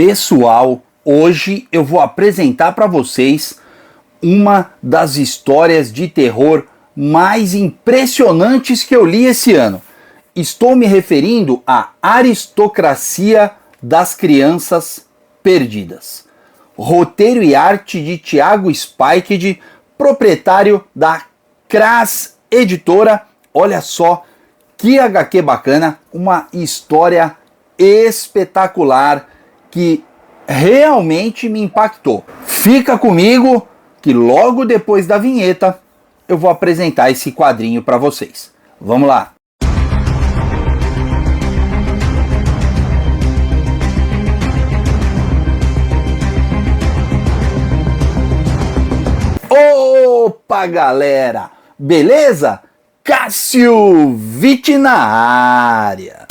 Pessoal, hoje eu vou apresentar para vocês uma das histórias de terror mais impressionantes que eu li esse ano. Estou me referindo à Aristocracia das Crianças Perdidas. Roteiro e arte de Thiago Spiked, proprietário da Cras Editora. Olha só que HQ bacana, uma história espetacular que realmente me impactou. Fica comigo que logo depois da vinheta eu vou apresentar esse quadrinho para vocês. Vamos lá! Opa, galera! Beleza? Cássio Vitti na área.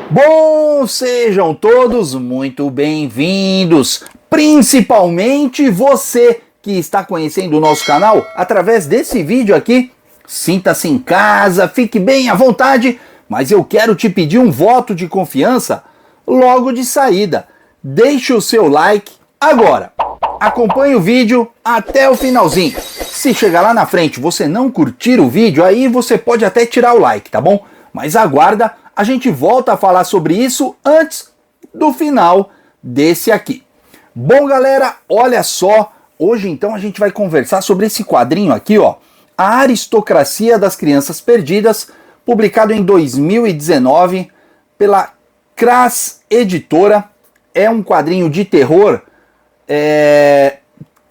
Bom, sejam todos muito bem-vindos, principalmente você que está conhecendo o nosso canal através desse vídeo aqui. Sinta-se em casa, fique bem à vontade, mas eu quero te pedir um voto de confiança logo de saída. Deixe o seu like agora. Acompanhe o vídeo até o finalzinho. Se chegar lá na frente você não curtir o vídeo, aí você pode até tirar o like, tá bom? Mas aguarda, a gente volta a falar sobre isso antes do final desse aqui. Bom, galera, olha só, hoje então a gente vai conversar sobre esse quadrinho aqui, ó, A Aristocracia das Crianças Perdidas, publicado em 2019 pela Cras Editora. É um quadrinho de terror,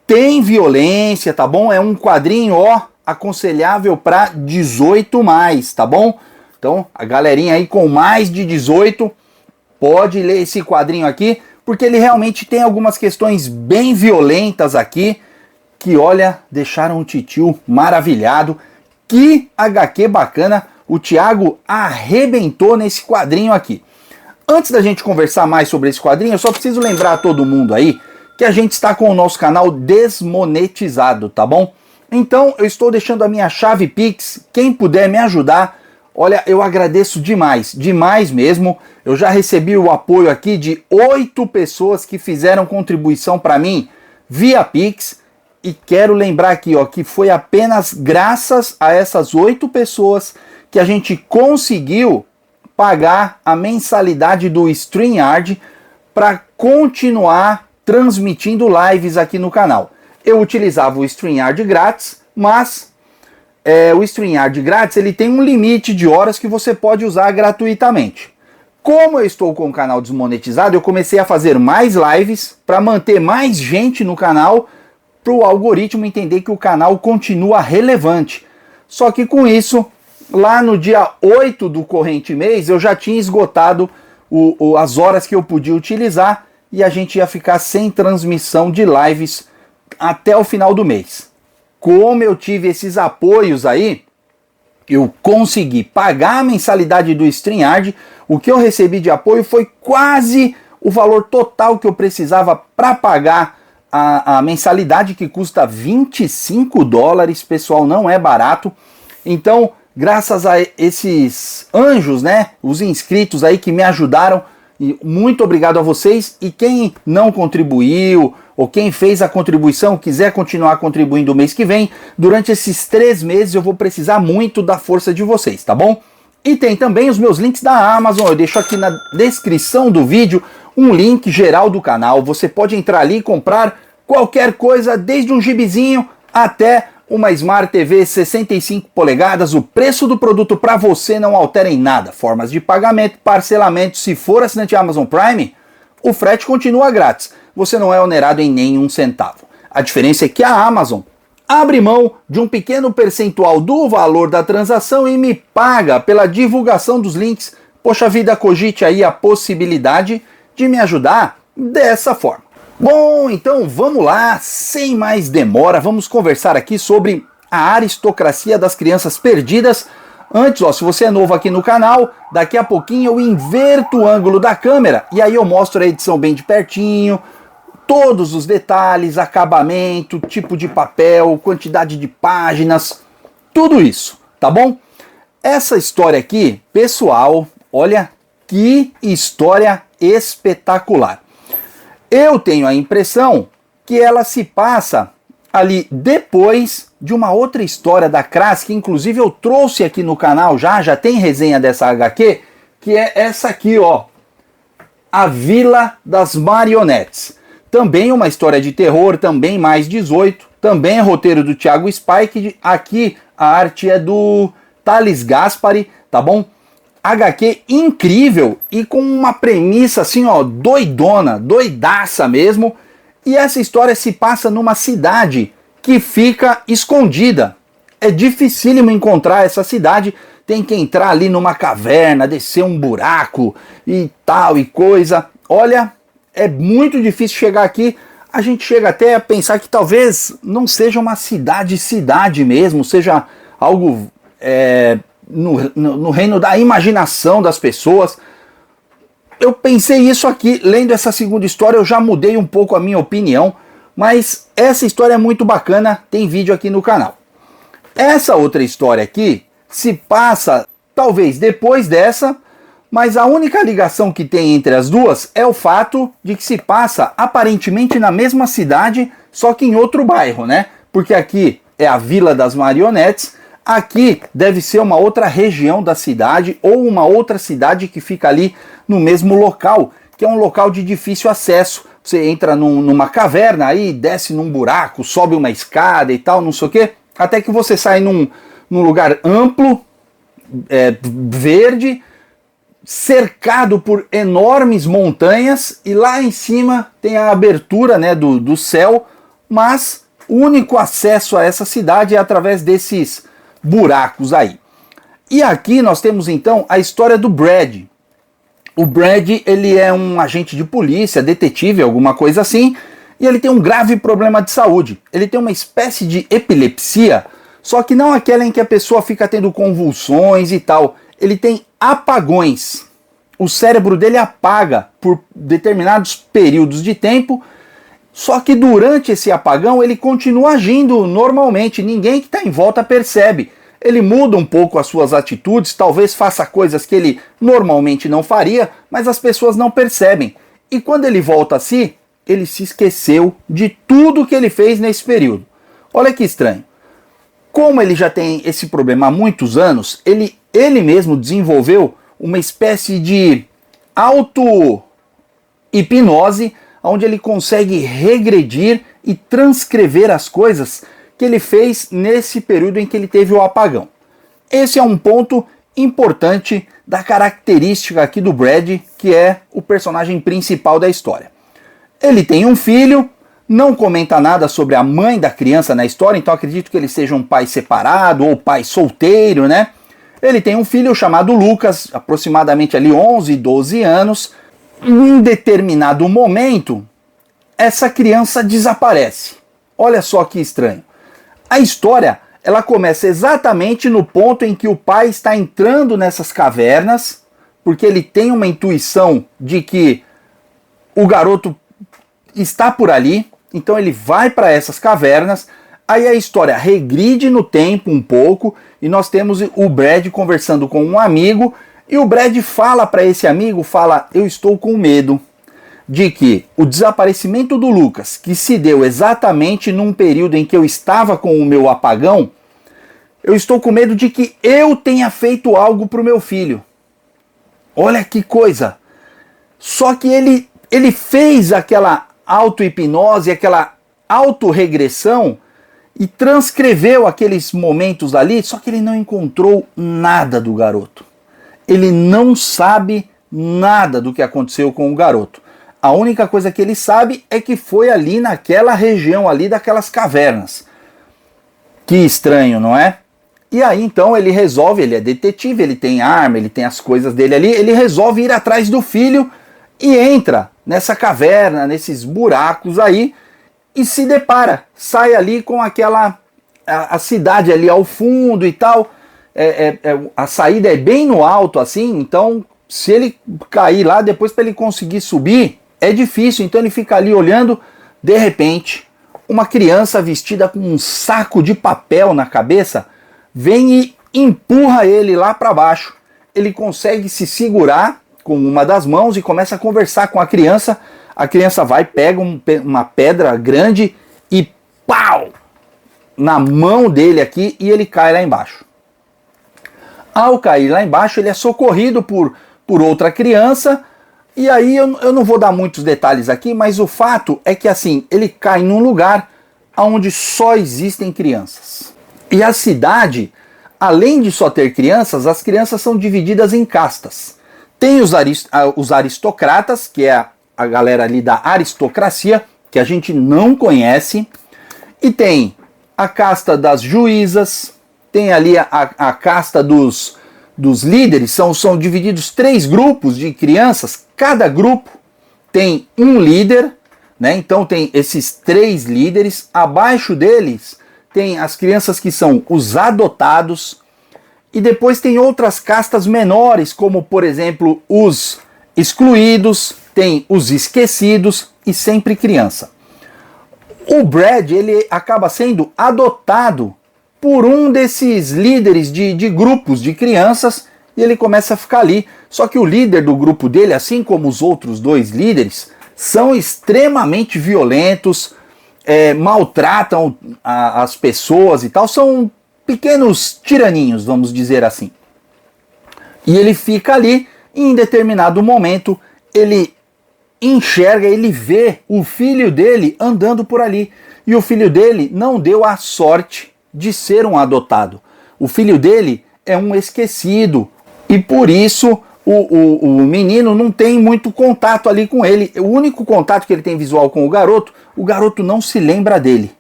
tem violência, tá bom? É um quadrinho, ó, aconselhável para 18+, tá bom? Então, a galerinha aí com mais de 18 pode ler esse quadrinho aqui, porque ele realmente tem algumas questões bem violentas aqui, que, olha, deixaram o titio maravilhado. Que HQ bacana, o Thiago arrebentou nesse quadrinho aqui. Antes da gente conversar mais sobre esse quadrinho, eu só preciso lembrar a todo mundo aí que a gente está com o nosso canal desmonetizado, tá bom? Então, eu estou deixando a minha chave Pix, quem puder me ajudar, olha, eu agradeço demais, demais mesmo. Eu já recebi o apoio aqui de 8 pessoas que fizeram contribuição para mim via Pix. E quero lembrar aqui, ó, que foi apenas graças a essas 8 pessoas que a gente conseguiu pagar a mensalidade do StreamYard para continuar transmitindo lives aqui no canal. Eu utilizava o StreamYard grátis, mas o StreamYard grátis ele tem um limite de horas que você pode usar gratuitamente. Como eu estou com o canal desmonetizado, eu comecei a fazer mais lives para manter mais gente no canal, para o algoritmo entender que o canal continua relevante. Só que com isso, lá no dia 8 do corrente mês, eu já tinha esgotado as horas que eu podia utilizar e a gente ia ficar sem transmissão de lives até o final do mês. Como eu tive esses apoios aí, eu consegui pagar a mensalidade do StreamYard. O que eu recebi de apoio foi quase o valor total que eu precisava para pagar a mensalidade, que custa $25, pessoal, não é barato. Então, graças a esses anjos, né, os inscritos aí que me ajudaram, e muito obrigado a vocês. E quem não contribuiu ou quem fez a contribuição, quiser continuar contribuindo o mês que vem, durante esses 3 meses eu vou precisar muito da força de vocês, tá bom? E tem também os meus links da Amazon, eu deixo aqui na descrição do vídeo um link geral do canal. Você pode entrar ali e comprar qualquer coisa, desde um gibizinho até uma Smart TV 65 polegadas, o preço do produto para você não altera em nada. Formas de pagamento, parcelamento, se for assinante Amazon Prime, o frete continua grátis. Você não é onerado em nenhum centavo. A diferença é que a Amazon abre mão de um pequeno percentual do valor da transação e me paga pela divulgação dos links. Poxa vida, cogite aí a possibilidade de me ajudar dessa forma. Bom, então vamos lá, sem mais demora, vamos conversar aqui sobre A Aristocracia das Crianças Perdidas. Antes, ó, se você é novo aqui no canal, daqui a pouquinho eu inverto o ângulo da câmera e aí eu mostro a edição bem de pertinho, todos os detalhes, acabamento, tipo de papel, quantidade de páginas, tudo isso, tá bom? Essa história aqui, pessoal, olha que história espetacular. eu tenho a impressão que ela se passa ali depois de uma outra história da Cras, que inclusive eu trouxe aqui no canal já tem resenha dessa HQ, que é essa aqui, ó, A Vila das Marionetes. Também uma história de terror, também mais 18, também é roteiro do Thiago Spike, aqui a arte é do Thales Gaspari, tá bom? HQ incrível e com uma premissa assim, ó, doidona, doidaça mesmo. E essa história se passa numa cidade que fica escondida. É dificílimo encontrar essa cidade, tem que entrar ali numa caverna, descer um buraco e tal e coisa. Olha, é muito difícil chegar aqui. A gente chega até a pensar que talvez não seja uma cidade mesmo, seja algo no reino da imaginação das pessoas. Eu pensei isso aqui, lendo essa segunda história, eu já mudei um pouco a minha opinião, mas essa história é muito bacana, tem vídeo aqui no canal. Essa outra história aqui se passa, talvez, depois dessa, mas a única ligação que tem entre as duas é o fato de que se passa aparentemente na mesma cidade, só que em outro bairro, né? Porque aqui é a Vila das Marionetes, aqui deve ser uma outra região da cidade ou uma outra cidade que fica ali no mesmo local, que é um local de difícil acesso. Você entra numa caverna, aí desce num buraco, sobe uma escada e tal, não sei o quê, até que você sai num lugar amplo, verde, cercado por enormes montanhas, e lá em cima tem a abertura, né, do céu, mas o único acesso a essa cidade é através desses buracos aí. E aqui nós temos então a história do Brad. O Brad, ele é um agente de polícia, detetive, alguma coisa assim, e ele tem um grave problema de saúde. Ele tem uma espécie de epilepsia, só que não aquela em que a pessoa fica tendo convulsões e tal. Ele tem apagões. O cérebro dele apaga por determinados períodos de tempo, só que durante esse apagão ele continua agindo normalmente, ninguém que está em volta percebe. Ele muda um pouco as suas atitudes, talvez faça coisas que ele normalmente não faria, mas as pessoas não percebem. E quando ele volta a si, ele se esqueceu de tudo que ele fez nesse período. Olha que estranho. Como ele já tem esse problema há muitos anos, ele mesmo desenvolveu uma espécie de auto-hipnose, onde ele consegue regredir e transcrever as coisas que ele fez nesse período em que ele teve o apagão. Esse é um ponto importante da característica aqui do Brad, que é o personagem principal da história. Ele tem um filho, não comenta nada sobre a mãe da criança na história, então acredito que ele seja um pai separado ou pai solteiro, né? Ele tem um filho chamado Lucas, aproximadamente ali 11, 12 anos. Em um determinado momento, essa criança desaparece. Olha só que estranho. A história, ela começa exatamente no ponto em que o pai está entrando nessas cavernas, porque ele tem uma intuição de que o garoto está por ali, então ele vai para essas cavernas. Aí a história regride no tempo um pouco e nós temos o Brad conversando com um amigo, e o Brad fala para esse amigo, eu estou com medo de que o desaparecimento do Lucas, que se deu exatamente num período em que eu estava com o meu apagão, eu estou com medo de que eu tenha feito algo para o meu filho. Olha que coisa! Só que ele fez aquela auto-hipnose, aquela auto-regressão e transcreveu aqueles momentos ali, só que ele não encontrou nada do garoto. Ele não sabe nada do que aconteceu com o garoto. A única coisa que ele sabe é que foi ali naquela região ali daquelas cavernas. Que estranho, não é? E aí então ele resolve, ele é detetive, ele tem arma, ele tem as coisas dele ali, ele resolve ir atrás do filho e entra nessa caverna, nesses buracos aí, e se depara, sai ali com aquela a cidade ali ao fundo e tal. A saída é bem no alto assim, então se ele cair lá, depois para ele conseguir subir, é difícil, então ele fica ali olhando. De repente, uma criança vestida com um saco de papel na cabeça vem e empurra ele lá para baixo. Ele consegue se segurar com uma das mãos e começa a conversar com a criança. a criança vai, pega uma pedra grande e pau! Na mão dele aqui e ele cai lá embaixo. Ao cair lá embaixo, ele é socorrido por outra criança. E aí eu não vou dar muitos detalhes aqui, mas o fato é que assim, ele cai num lugar onde só existem crianças. E a cidade, além de só ter crianças, as crianças são divididas em castas. Tem os aristocratas, que é a galera ali da aristocracia, que a gente não conhece. E tem a casta das juízas, tem ali a casta dos líderes, são divididos 3 grupos de crianças, cada grupo tem um líder, né? Então tem esses 3 líderes, abaixo deles tem as crianças que são os adotados, e depois tem outras castas menores, como por exemplo os excluídos, tem os esquecidos e sempre criança. O Brad, ele acaba sendo adotado por um desses líderes de grupos de crianças e ele começa a ficar ali. Só que o líder do grupo dele, assim como os outros 2 líderes, são extremamente violentos, maltratam as pessoas e tal, são pequenos tiraninhos, vamos dizer assim. E ele fica ali e em determinado momento ele enxerga, ele vê o filho dele andando por ali. E o filho dele não deu a sorte de ser um adotado. O filho dele é um esquecido. E por isso o menino não tem muito contato ali com ele. O único contato que ele tem visual com o garoto não se lembra dele.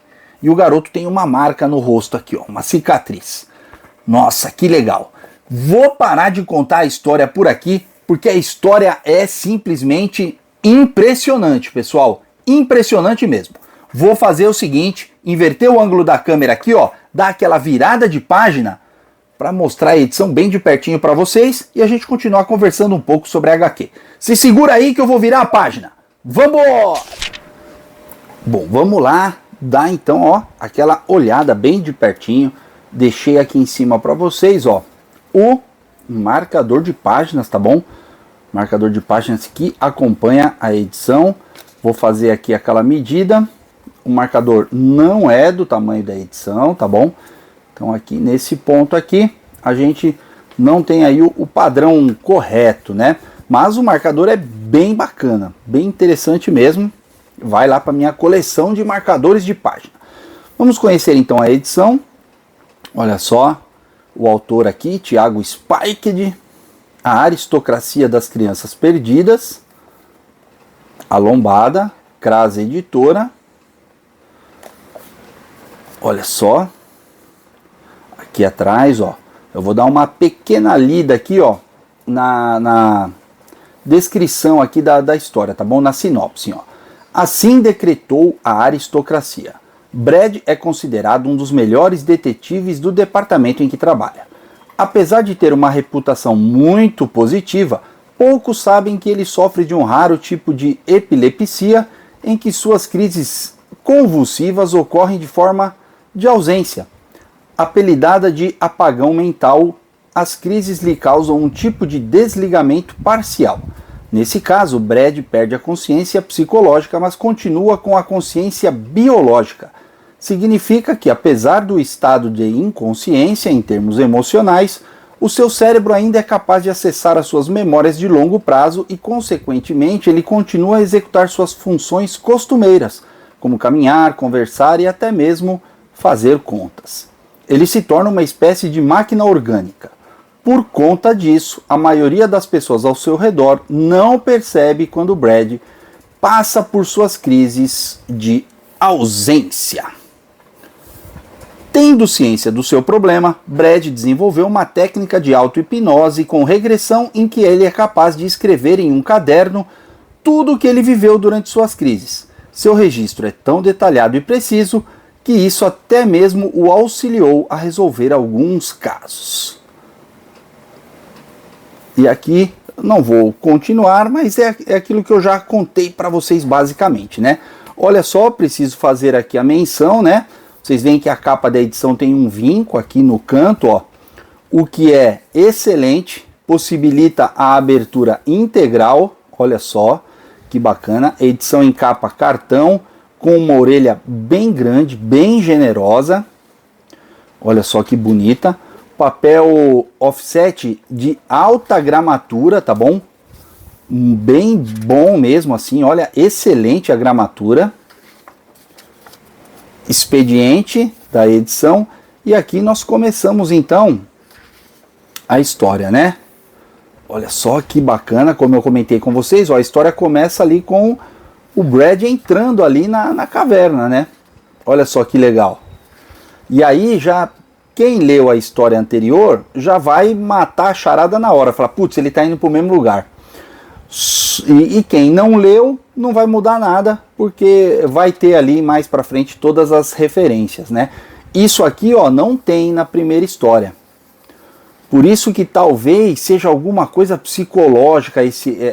E o garoto tem uma marca no rosto aqui, ó, uma cicatriz. Nossa, que legal. Vou parar de contar a história por aqui, porque a história é simplesmente impressionante, pessoal. Impressionante mesmo. Vou fazer o seguinte, inverter o ângulo da câmera aqui, ó, dar aquela virada de página para mostrar a edição bem de pertinho para vocês e a gente continuar conversando um pouco sobre a HQ. Se segura aí que eu vou virar a página. Vamos! Bom, vamos lá dar então, ó, aquela olhada bem de pertinho. Deixei aqui em cima para vocês, ó, o marcador de páginas, tá bom? Marcador de páginas que acompanha a edição. Vou fazer aqui aquela medida. O marcador não é do tamanho da edição, tá bom? Então aqui nesse ponto aqui, a gente não tem aí o padrão correto, né? Mas o marcador é bem bacana, bem interessante mesmo. Vai lá para minha coleção de marcadores de página. Vamos conhecer então a edição. Olha só, o autor aqui, Thiago Spiked, A Aristocracia das Crianças Perdidas, A Lombada, Crasa Editora. Olha só, aqui atrás, ó, eu vou dar uma pequena lida aqui, ó, na descrição aqui da história, tá bom? Na sinopse, ó. Assim decretou a aristocracia. Brad é considerado um dos melhores detetives do departamento em que trabalha. Apesar de ter uma reputação muito positiva, poucos sabem que ele sofre de um raro tipo de epilepsia em que suas crises convulsivas ocorrem de forma de ausência. Apelidada de apagão mental, as crises lhe causam um tipo de desligamento parcial. Nesse caso, Brad perde a consciência psicológica, mas continua com a consciência biológica. Significa que, apesar do estado de inconsciência em termos emocionais, o seu cérebro ainda é capaz de acessar as suas memórias de longo prazo e, consequentemente, ele continua a executar suas funções costumeiras, como caminhar, conversar e até mesmo fazer contas. Ele se torna uma espécie de máquina orgânica. Por conta disso, a maioria das pessoas ao seu redor não percebe quando Brad passa por suas crises de ausência. Tendo ciência do seu problema, Brad desenvolveu uma técnica de auto-hipnose com regressão em que ele é capaz de escrever em um caderno tudo o que ele viveu durante suas crises. Seu registro é tão detalhado e preciso que isso até mesmo o auxiliou a resolver alguns casos. E aqui não vou continuar, mas é aquilo que eu já contei para vocês basicamente, né? Olha só, preciso fazer aqui a menção, né? Vocês veem que a capa da edição tem um vinco aqui no canto, ó, o que é excelente, possibilita a abertura integral, olha só, que bacana. Edição em capa cartão, com uma orelha bem grande, bem generosa. Olha só que bonita. Papel offset de alta gramatura, tá bom? Bem bom mesmo assim, olha, excelente a gramatura. Expediente da edição. E aqui nós começamos então a história, né? Olha só que bacana, como eu comentei com vocês, ó, a história começa ali com o Brad entrando ali na caverna, né? Olha só que legal. E aí já, quem leu a história anterior, já vai matar a charada na hora. Fala, putz, ele tá indo pro mesmo lugar. E quem não leu, não vai mudar nada, porque vai ter ali mais pra frente todas as referências, né? Isso aqui, ó, não tem na primeira história. Por isso que talvez seja alguma coisa psicológica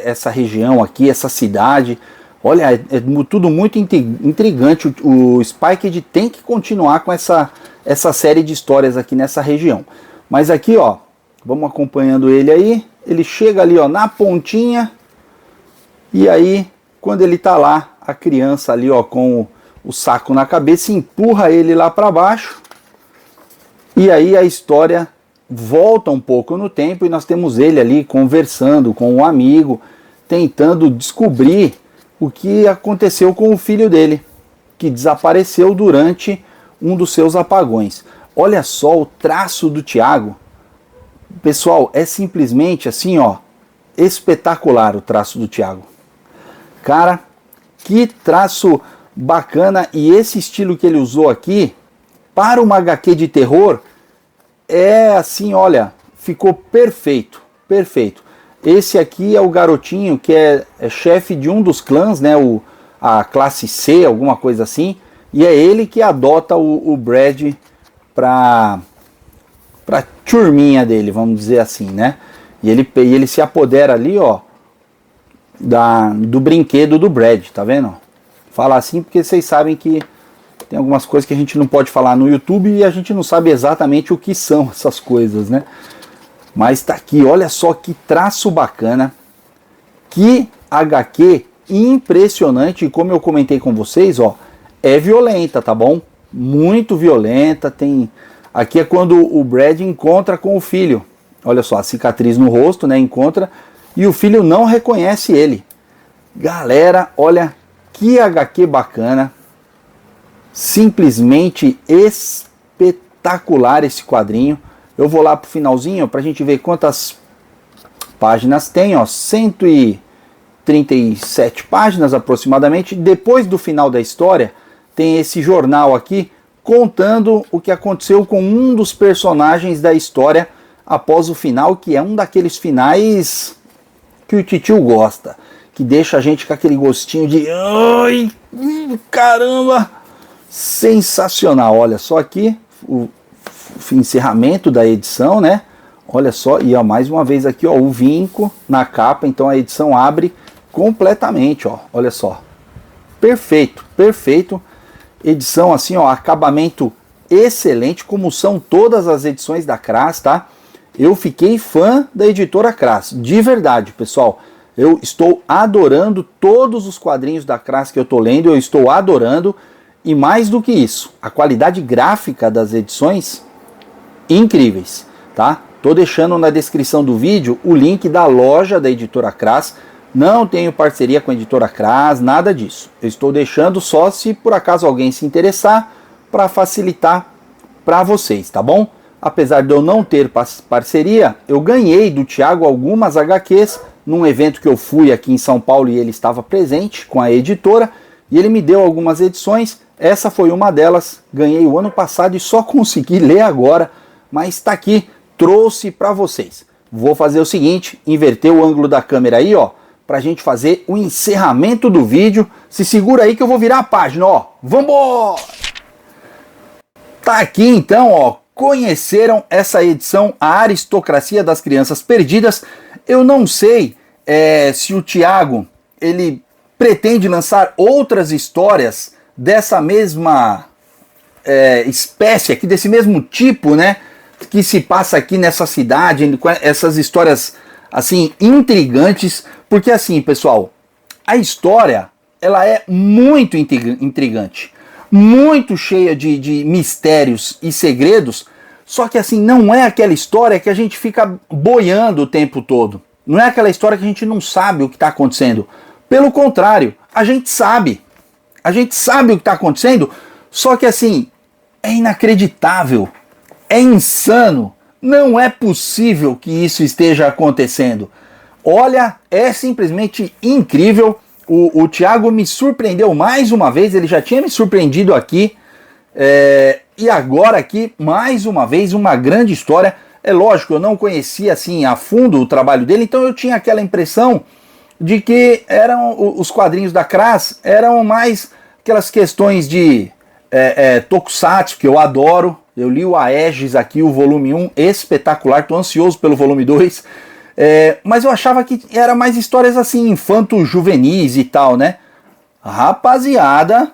essa região aqui, essa cidade. Olha, é tudo muito intrigante. O Spiked tem que continuar com essa série de histórias aqui nessa região. Mas aqui, ó, vamos acompanhando ele aí. Ele chega ali, ó, na pontinha. E aí, quando ele tá lá, a criança ali, ó, com o saco na cabeça, empurra ele lá para baixo. E aí a história volta um pouco no tempo e nós temos ele ali conversando com um amigo, tentando descobrir o que aconteceu com o filho dele, que desapareceu durante um dos seus apagões. Olha só o traço do Thiago. Pessoal, é simplesmente assim, ó, espetacular o traço do Thiago. Cara, que traço bacana, e esse estilo que ele usou aqui para uma HQ de terror é assim, olha, ficou perfeito, perfeito. Esse aqui é o garotinho que é chefe de um dos clãs, né, a classe C, alguma coisa assim, e é ele que adota o Brad pra turminha dele, vamos dizer assim, né? E ele se apodera ali, ó, do brinquedo do Brad, tá vendo? Falar assim porque vocês sabem que tem algumas coisas que a gente não pode falar no YouTube e a gente não sabe exatamente o que são essas coisas, né? Mas tá aqui, olha só que traço bacana, que HQ impressionante, e como eu comentei com vocês, ó, é violenta, tá bom? Muito violenta, tem... Aqui é quando o Brad encontra com o filho, olha só, a cicatriz no rosto, né, encontra, e o filho não reconhece ele. Galera, olha que HQ bacana, simplesmente espetacular esse quadrinho. Eu vou lá pro finalzinho pra gente ver quantas páginas tem, ó, 137 páginas aproximadamente. Depois do final da história, tem esse jornal aqui contando o que aconteceu com um dos personagens da história após o final, que é um daqueles finais que o titio gosta, que deixa a gente com aquele gostinho de ai, caramba, sensacional. Olha só aqui o encerramento da edição, né? Olha só, e ó, mais uma vez aqui, ó, o vinco na capa, então a edição abre completamente, ó, olha só. Perfeito, perfeito. Edição assim, ó, acabamento excelente, como são todas as edições da Kras, tá? Eu fiquei fã da editora Kras, de verdade, pessoal. Eu estou adorando todos os quadrinhos da Kras que eu tô lendo, eu estou adorando. E mais do que isso, a qualidade gráfica das edições, incríveis, tá? Tô deixando na descrição do vídeo o link da loja da editora Kras. Não tenho parceria com a editora Kras, nada disso. Eu estou deixando só se por acaso alguém se interessar, para facilitar para vocês, tá bom? Apesar de eu não ter parceria, eu ganhei do Thiago algumas HQs num evento que eu fui aqui em São Paulo e ele estava presente com a editora e ele me deu algumas edições. Essa foi uma delas, ganhei o ano passado e só consegui ler agora, mas está aqui, trouxe para vocês. Vou fazer o seguinte, inverter o ângulo da câmera aí, ó, pra gente fazer o encerramento do vídeo. Se segura aí que eu vou virar a página, ó. Vambora! Tá aqui então, ó. Conheceram essa edição, A Aristocracia das Crianças Perdidas. Eu não sei se o Thiago, ele pretende lançar outras histórias dessa mesma espécie aqui, desse mesmo tipo, né? Que se passa aqui nessa cidade, com essas histórias assim intrigantes, porque assim, pessoal, A história, ela é muito intrigante, muito cheia de mistérios e segredos, só que assim, não é aquela história que a gente fica boiando o tempo todo. Não é aquela história que a gente não sabe o que está acontecendo. Pelo contrário, a gente sabe. A gente sabe o que está acontecendo, só que assim, é inacreditável, é insano, não é possível que isso esteja acontecendo. Olha, é simplesmente incrível. O Thiago me surpreendeu mais uma vez, ele já tinha me surpreendido aqui, e agora aqui, mais uma vez, uma grande história. É lógico, eu não conhecia assim a fundo o trabalho dele, então eu tinha aquela impressão de que os quadrinhos da Kras eram mais aquelas questões de tokusatsu, que eu adoro. Eu li o Aegis aqui, o volume 1, espetacular, tô ansioso pelo volume 2. Mas eu achava que era mais histórias assim, infanto-juvenis e tal, né? Rapaziada,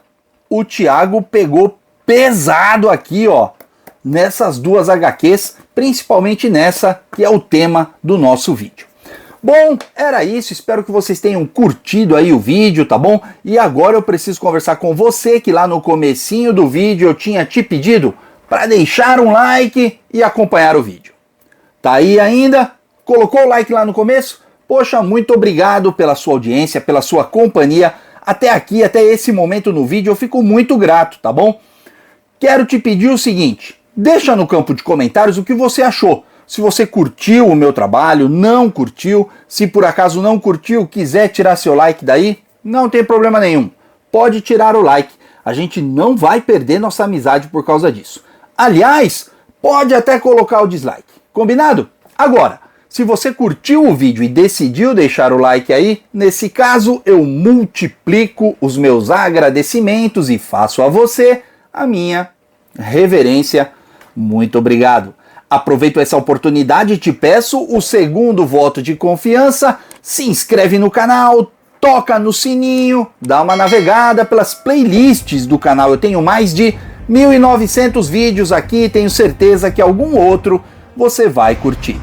o Thiago pegou pesado aqui, ó, nessas duas HQs, principalmente nessa que é o tema do nosso vídeo. Bom, era isso, espero que vocês tenham curtido aí o vídeo, tá bom? E agora eu preciso conversar com você, que lá no comecinho do vídeo eu tinha te pedido para deixar um like e acompanhar o vídeo. Tá aí ainda? Colocou o like lá no começo? Poxa, muito obrigado pela sua audiência, pela sua companhia até aqui, até esse momento no vídeo, eu fico muito grato, tá bom? Quero te pedir o seguinte, deixa no campo de comentários o que você achou. Se você curtiu o meu trabalho, não curtiu, se por acaso não curtiu, quiser tirar seu like daí, não tem problema nenhum. Pode tirar o like, a gente não vai perder nossa amizade por causa disso. Aliás, pode até colocar o dislike, combinado? Agora, se você curtiu o vídeo e decidiu deixar o like aí, nesse caso eu multiplico os meus agradecimentos e faço a você a minha reverência. Muito obrigado. Aproveito essa oportunidade e te peço o segundo voto de confiança. Se inscreve no canal, toca no sininho, dá uma navegada pelas playlists do canal. Eu tenho mais de 1.900 vídeos aqui, tenho certeza que algum outro você vai curtir.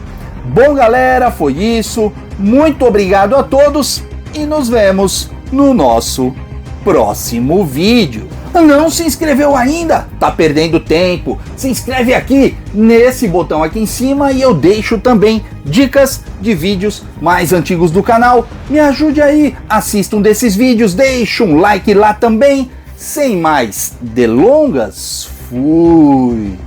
Bom, galera, foi isso. Muito obrigado a todos e nos vemos no nosso próximo vídeo. Não se inscreveu ainda? Tá perdendo tempo. Se inscreve aqui nesse botão aqui em cima e eu deixo também dicas de vídeos mais antigos do canal. Me ajude aí, assista um desses vídeos, deixa um like lá também. Sem mais delongas, fui!